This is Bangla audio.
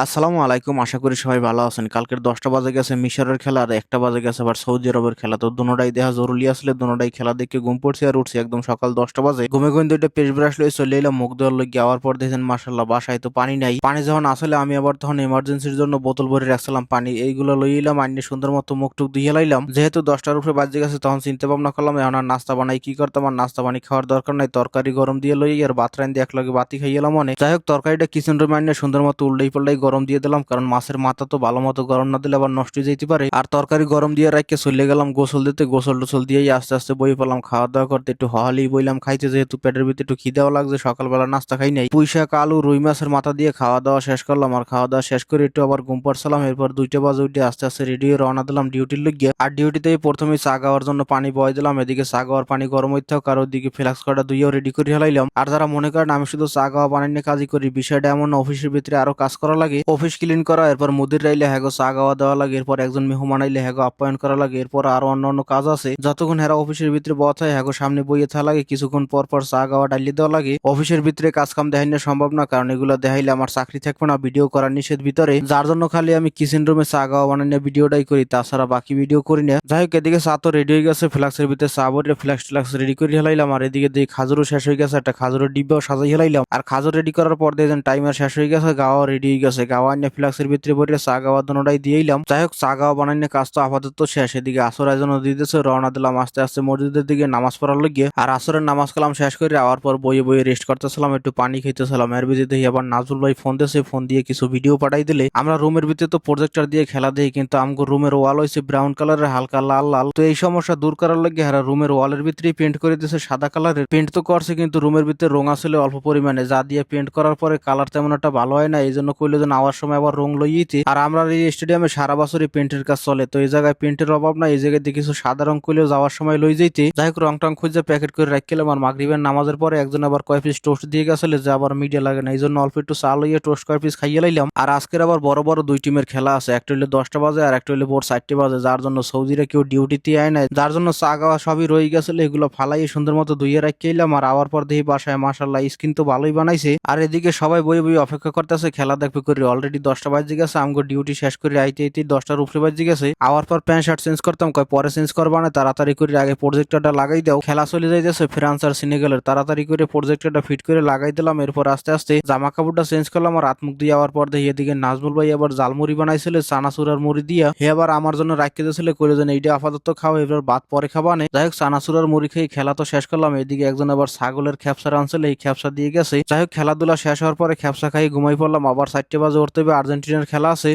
আসসালামু আলাইকুম। আশা করি সবাই ভালো আছেন। কালকের 10টা বাজে গেছে মিশরের খেলা আর 1টা বাজে গেছে আবার সৌদি আরবের খেলা। তো দুটোটাই দেখা জরুরি আসলে দুটোটাই খেলা দেখে ঘুম পড়ছে আর উঠছি একদম সকাল 10টা বাজে। ঘুমে ঘুম দুইটা পেস্ট ব্রাশ লয়ে চলে এলাম মুখ ধোয়ার লইগে। আওয়ার পর দেখেন মাশাআল্লাহ বাসায় তো পানি নাই। পানি যখন আসলে আমি আবার তখন এমার্জেন্সির জন্য বোতল ভরে রাখছিলাম পানি। এইগুলো লই এলাম আইনে সুন্দর মতো মুখ টুক ধুয়ে লাইলাম। যেহেতু 10টার উপরে বাজে গেছে তখন চিন্তা ভাবনা করলাম এখন আর নাস্তা বানাই কি করতাম, আর নাস্তা পানি খাওয়ার দরকার নাই। তরকারি গরম দিয়ে লই আর ভাত রাইন দিয়ে একলগে বাতি খাইলাম অনেক। যাই হোক তরকারিটা কিচেন রুমে আইনে সুন্দর মতো উল্টাই পাল্টাই গরম দিয়ে দিলাম, কারণ মাছের মাথা তো ভালো মতো গরম না দিলে আবার নষ্ট হয়ে যেতে পারে। আর তরকারি গরম দিয়ে রাখতে চলে গেলাম গোসল দিতে। গোসল টোসল দিয়েই আস্তে আস্তে বই পেলাম খাওয়া দাওয়া করতে। একটু হহালি বইলাম খাইতে, যেহেতু পেটের ভিতরে একটু খিদাও লাগছে, সকালবেলা নাস্তা খাই নাই। পুঁই শাক আলু রুই মাছের মাথা দিয়ে খাওয়া দাওয়া শেষ করলাম। আর খাওয়া দাওয়া শেষ করে একটু আবার ঘুম পাড়ছিলাম। এরপর 2টা বাজে উঠে আস্তে আস্তে রেডি হয়ে রওনা দিলাম ডিউটির লইগে। আর ডিউটিতেই প্রথমে চা খাওয়ার জন্য পানি বয় দিলাম। এদিকে চা খাওয়ার পানি গরম হইতে হোক আর ওইদিকে ফ্লাক্স কটা ধুইয়েও রেডি করে হেলাইলাম। আর যারা মনে করেন আমি শুধু চা খাওয়া পানি নিয়ে কাজই করি, বিষয়টা এমন না, অফিসের ভিতরে আরো কাজ করা লাগে। অফিস ক্লিন করা, এরপর মুদির রাইলে হ্যাগো চা খাওয়া দেওয়া লাগে, এরপর একজন মেহমান আইলে হ্যাগো আপ্যায়ন করা লাগে, এরপর আরো অন্যান্য কাজ আছে। যতক্ষণ হেরা অফিসের ভিতরে বথ হয় হ্যাগো সামনে বইয়ে থাকা লাগে, কিছুক্ষণ পর পর চা খাওয়া ডাইলে দেওয়া লাগে। অফিসের ভিতরে কাজ কাম দেখাই না সম্ভব না, কারণ এগুলো দেখাইলে আমার চাকরি থাকবে না, ভিডিও করার নিষেধ ভিতরে। যার জন্য খালি আমি কিচেন রুমে চা খাওয়া বানানো ভিডিওটাই করি, তাছাড়া বাকি ভিডিও করি না। যাই হোক এদিকে চা তো রেডি হয়ে গেছে, ফ্লাক্সের ভিতরে চা ভরে ফ্লাক্স রেডি করে হেলাইলাম। আর এদিকে দিয়ে খাজুরও শেষ হয়ে গেছে, একটা খাজুরের ডিব্বাও সাজাই হেলাইলাম। আর খাজুর রেডি করার পর দেখেন টাইমার শেষ হয়ে গেছে, গাওয়া রেডি হয়ে গেছে। গাওয়া নিয়ে ফ্লাক্সের ভিতরে ভরে চা গাওয়া দোনোটাই দিয়েইলাম। যাই হোক চা গাওয়া বানাইনে কাজ তো আপাতত শেষ। এদিকে আসর আয়োজন দিতেছে, রওনা দিলাম আস্তে আস্তে মসজিদের দিকে নামাজ পড়ার লাগিয়ে। আর আসরের নামাজ কালাম শেষ করে আওয়ার পর বইয়ে বইয়ে রেস্ট করতেছিলাম, একটু পানি খাইতেছিলাম। এর ভিতরে দেখি আবার নাজুল ভাই ফোন দিয়েছে, ফোন দিয়ে কিছু ভিডিও পাঠাই দিলে। আমরা রুমের ভিতরে তো প্রজেক্টর দিয়ে খেলা দেখি, কিন্তু আমগো রুমের ওয়াল হয়েছে ব্রাউন কালারের হালকা লাল লাল। তো এই সমস্যা দূর করার লাগে হারা রুমের ওয়ালের ভিতরে পেন্ট করে দিয়েছে সাদা কালারের। পেন্ট তো করছে কিন্তু রুমের ভিতরে রং আসলে অল্প পরিমাণে, যা দিয়ে পেন্ট করার পরে কালার তেমন একটা ভালো হয় না। এই জন্য কইলো যে আওয়ার সময় আবার রং লইয়েছে। আর আমরা এই স্টেডিয়ামে সারা বছরই পেন্টের কাজ চলে, তো এই জায়গায় পেন্টের অভাব না। এই জায়গায় কিছু সাদা রং করলেও যাওয়ার সময় লই যাইতে। যাই হোক রং টং খুঁজে প্যাকেট করে রাখলাম। আর মাগরিবের নামাজের পরে একজন আবার কয় পিস টোস্ট দিয়ে গেছিল, যে আবার মিডিয়া লাগে না, এই জন্য অল্প একটু চা লইয়ে টোস্ট কয় পিস খাইয়ে লাইলাম। আর আজকের আবার বড় বড় দুই টিমের খেলা আছে, একটা হইলে 10টা বাজে আর একটা হইলে ভোর 4টে বাজে, যার জন্য সৌদিরা কেউ ডিউটিতে আয় নাই, যার জন্য চা খাওয়া সবই রয়ে গেছিল। এগুলো ফালাই সুন্দর মতো ধুইয়ে রাখলাম। আর আওয়ার পর দেখি বাসায় মাশাআল্লাহ স্কিন তো ভালোই বানাইছে। আর এদিকে সবাই বই বই অপেক্ষা করতেছে খেলা দেখবে করে। অলরেডি 10টা বাজে গেছে, আমগো ডিউটি শেষ করে আইতে আইতে 10টার উপরে বাজে গেছে। আওয়ার পর প্যান্ট শার্ট চেঞ্জ করতাম, কয় পরে চেঞ্জ করবা না, তাড়াতাড়ি করে আগে প্রজেক্টরটা লাগাই দাও, খেলা চলে যাইতেছে ফ্রান্স আর সেনেগালের। তাড়াতাড়ি করে প্রজেক্টরটা ফিট করে লাগাই দিলাম। এরপর আস্তে আস্তে জামা কাপড়টা চেঞ্জ করলাম আর হাত মুখ দিয়ে যাওয়ার পর দেখি এদিকে নাজমুল ভাই আবার জালমুড়ি বানাইছিল চানাচুর আর মুড়ি দিয়া। হে আবার আমার জন্য রাখিয়ে দিয়েছিল, করে যেন এইটা আপাতত খাও, এবার ভাত পরে খাবা নে। যাই হোক চানাচুর আর মুড়ি খেয়ে খেলা তো শেষ করলাম। এদিকে একজন আবার ছাগলের খ্যাপসা আনছিল, এই খ্যাপসা দিয়ে গেছে। যাই হোক খেলাধুলা শেষ হওয়ার পরে খ্যাপসা খাই ঘুমাই পড়লাম। আবার 4টে বাজে উঠতে হবে, আর্জেন্টিনার খেলা আছে।